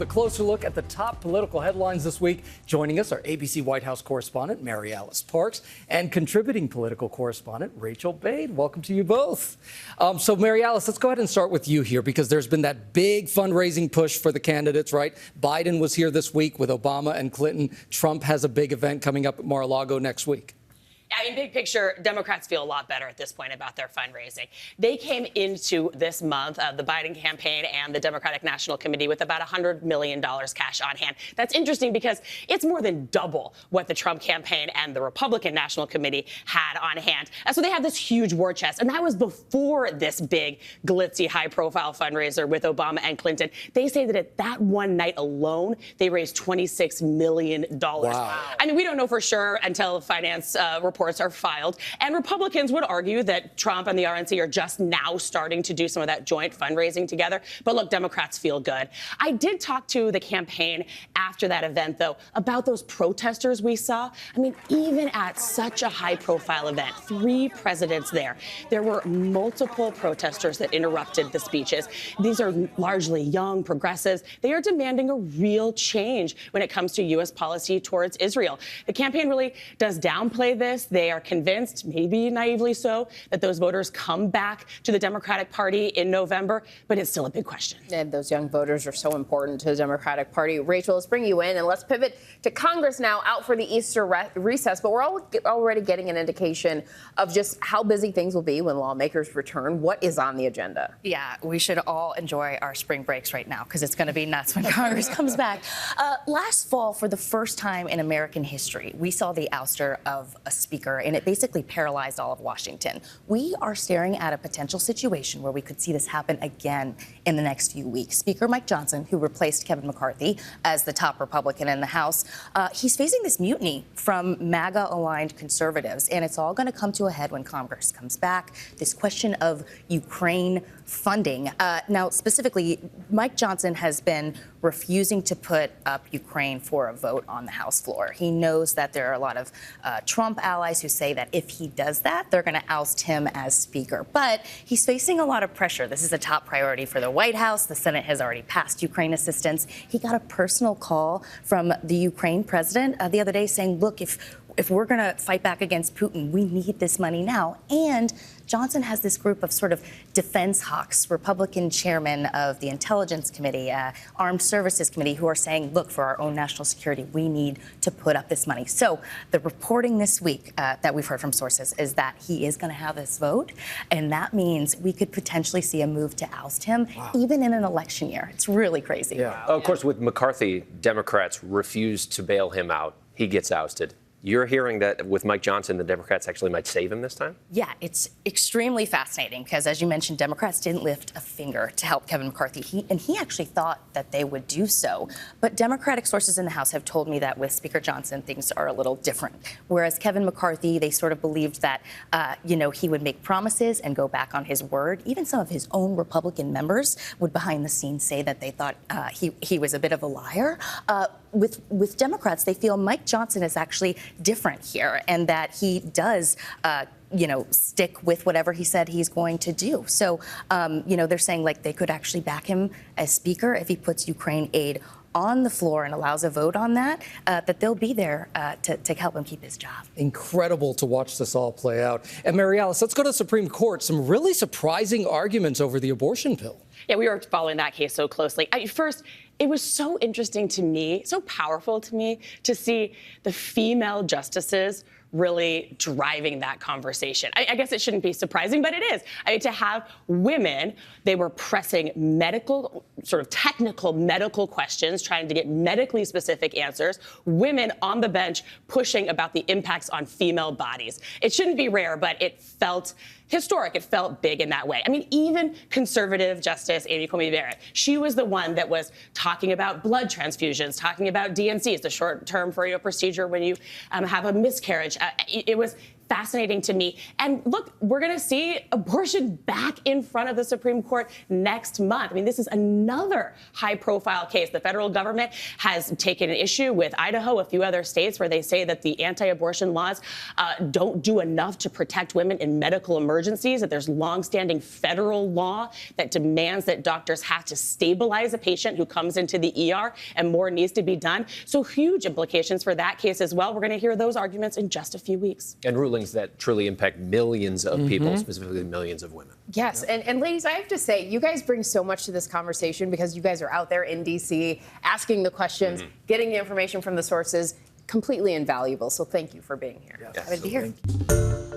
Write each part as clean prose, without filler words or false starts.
A closer look at the top political headlines this week. Joining us are ABC White House correspondent MaryAlice Parks and contributing political correspondent Rachael Bade. Welcome to you both. So MaryAlice, let's go ahead and start with you here because there's been that big fundraising push for the candidates, right? Biden was here this week with Obama and Clinton. Trump has a big event coming up at Mar-a-Lago next week. I mean, big picture, Democrats feel a lot better at this point about their fundraising. They came into this month, the Biden campaign and the Democratic National Committee, with about $100 million cash on hand. That's interesting because it's more than double what the Trump campaign and the Republican National Committee had on hand. So they have this huge war chest, and that was before this big, glitzy, high-profile fundraiser with Obama and Clinton. They say that at that one night alone, they raised $26 million. Wow. I mean, we don't know for sure until finance reports are filed. And Republicans would argue that Trump and the RNC are just now starting to do some of that joint fundraising together. But look, Democrats feel good. I did talk to the campaign after that event, though, about those protesters we saw. I mean, even at such a high-profile event, 3 presidents there were multiple protesters that interrupted the speeches. These are largely young progressives. They are demanding a real change when it comes to U.S. policy towards Israel. The campaign really does downplay this. They are convinced, maybe naively so, that those voters come back to the Democratic Party in November, but it's still a big question. And those young voters are so important to the Democratic Party. Rachel, let's bring you in, and let's pivot to Congress now, out for the Easter recess. But we're already getting an indication of just how busy things will be when lawmakers return. What is on the agenda? Yeah, we should all enjoy our spring breaks right now because it's going to be nuts when Congress comes back. Last fall, for the first time in American history, we saw the ouster of a speaker, and it basically paralyzed all of Washington. We are staring at a potential situation where we could see this happen again in the next few weeks. Speaker Mike Johnson, who replaced Kevin McCarthy as the top Republican in the House, he's facing this mutiny from MAGA-aligned conservatives, and it's all going to come to a head when Congress comes back. This question of Ukraine funding. Now, specifically, Mike Johnson has been refusing to put up Ukraine for a vote on the House floor. He knows that there are a lot of Trump allies who say that if he does that, they're going to oust him as Speaker. But he's facing a lot of pressure. This is a top priority for the White House. The Senate has already passed Ukraine assistance. He got a personal call from the Ukraine president the other day saying, look, if we're going to fight back against Putin, we need this money now. And Johnson has this group of sort of defense hawks, Republican chairman of the Intelligence Committee, Armed Services Committee, who are saying, look, for our own national security, we need to put up this money. So the reporting this week that we've heard from sources is that he is going to have this vote. And that means we could potentially see a move to oust him, even in an election year. It's really crazy. Yeah. Of course, with McCarthy, Democrats refuse to bail him out. He gets ousted. You're hearing that with Mike Johnson, the Democrats actually might save him this time? Yeah, it's extremely fascinating because, as you mentioned, Democrats didn't lift a finger to help Kevin McCarthy. He actually thought that they would do so. But Democratic sources in the House have told me that with Speaker Johnson, things are a little different. Whereas Kevin McCarthy, they sort of believed that, he would make promises and go back on his word. Even some of his own Republican members would behind the scenes say that they thought he was a bit of a liar. With Democrats, they feel Mike Johnson is actually different here and that he does stick with whatever he said he's going to do. So, they're saying like they could actually back him as Speaker if he puts Ukraine aid on the floor and allows a vote on that, that they'll be there to help him keep his job. Incredible to watch this all play out. And MaryAlice, let's go to the Supreme Court. Some really surprising arguments over the abortion bill. Yeah, we were following that case so closely. First, it was so interesting to me, so powerful to me, to see the female justices really driving that conversation. I guess it shouldn't be surprising, but it is. To have women, they were pressing medical, sort of technical medical questions, trying to get medically specific answers. Women on the bench pushing about the impacts on female bodies. It shouldn't be rare, but it felt historic. It felt big in that way. I mean, even conservative Justice Amy Coney Barrett, she was the one that was talking about blood transfusions, talking about DNCs, the short term for procedure when you have a miscarriage. It was fascinating to me. And look, we're going to see abortion back in front of the Supreme Court next month. I mean, this is another high-profile case. The federal government has taken an issue with Idaho, a few other states, where they say that the anti-abortion laws don't do enough to protect women in medical emergencies, that there's longstanding federal law that demands that doctors have to stabilize a patient who comes into the ER, and more needs to be done. So huge implications for that case as well. We're going to hear those arguments in just a few weeks. And rulings that truly impact millions of people, specifically millions of women. Yes, and ladies, I have to say, you guys bring so much to this conversation because you guys are out there in D.C. asking the questions, getting the information from the sources, completely invaluable. So thank you for being here. Yes. Good to be here.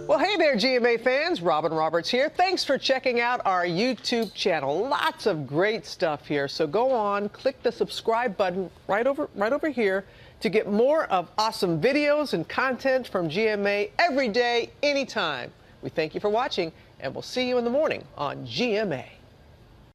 Well, hey there, GMA fans. Robin Roberts here. Thanks for checking out our YouTube channel. Lots of great stuff here. So go on, click the subscribe button right over here to get more of awesome videos and content from GMA every day, anytime. We thank you for watching, and we'll see you in the morning on GMA.